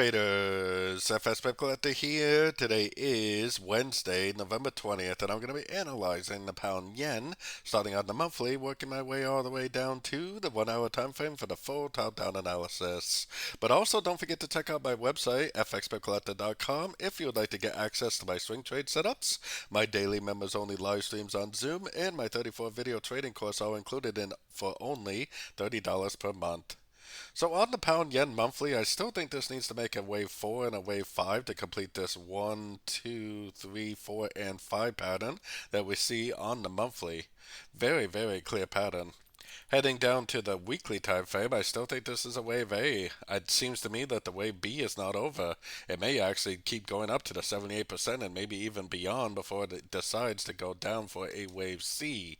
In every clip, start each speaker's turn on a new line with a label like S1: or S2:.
S1: traders, FX Pip Collector here. Today is Wednesday, November 20th, and I'm going to be analyzing the pound yen, starting on the monthly, working my way all the way down to the 1 hour time frame for the full top-down analysis. But also don't forget to check out my website, fxpipcollector.com, if you would like to get access to my swing trade setups, my daily members-only live streams on Zoom, and my 34 video trading course all included in for only $30 per month. So on the pound yen monthly, I still think this needs to make a wave 4 and a wave 5 to complete this 1, 2, 3, 4, and 5 pattern that we see on the monthly. Very, very clear pattern. Heading down to the weekly time frame, I still think this is a wave A. It seems to me that the wave B is not over. It may actually keep going up to the 78% and maybe even beyond before it decides to go down for a wave C.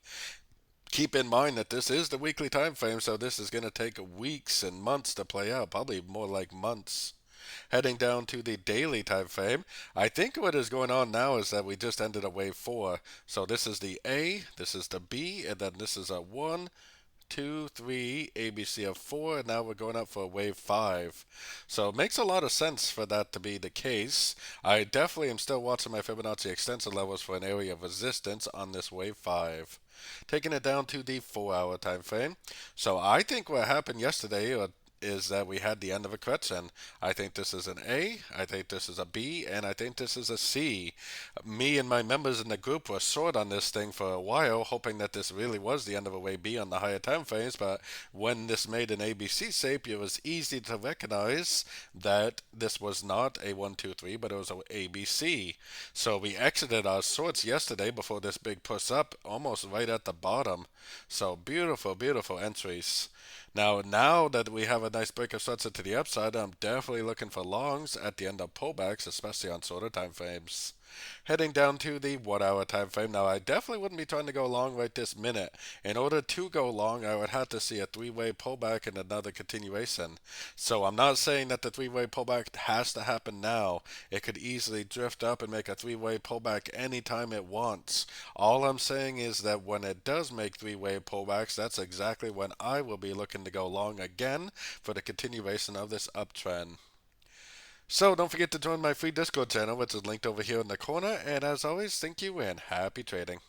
S1: Keep in mind that this is the weekly time frame, so this is going to take weeks and months to play out, probably more like months. Heading down to the daily time frame, I think what is going on now is that we just ended a wave 4. So this is the A, this is the B, and then this is a 1, 2, 3, ABC of 4, and now we're going up for wave 5. So it makes a lot of sense for that to be the case. I definitely am still watching my Fibonacci extensor levels for an area of resistance on this wave 5. Taking it down to the 4 hour time frame. So I think what happened yesterday is that we had the end of a correction. I think this is an A, I think this is a B, and I think this is a C. Me and my members in the group were short on this thing for a while, hoping that this really was the end of a wave B on the higher time frames, but when this made an ABC shape, it was easy to recognize that this was not a 1, 2, 3, but it was an ABC. So we exited our shorts yesterday before this big push up, almost right at the bottom. So beautiful, beautiful entries. Now that we have a nice break of structure to the upside, I'm definitely looking for longs at the end of pullbacks, especially on shorter time frames. Heading down to the 1 hour time frame. Now, I definitely wouldn't be trying to go long right this minute. In order to go long, I would have to see a three-way pullback and another continuation. So I'm not saying that the three-way pullback has to happen now. It could easily drift up and make a three-way pullback anytime it wants. All I'm saying is that when it does make three-way pullbacks, that's exactly when I will be looking to go long again for the continuation of this uptrend. So don't forget to join my free Discord channel, which is linked over here in the corner. And as always, thank you and happy trading.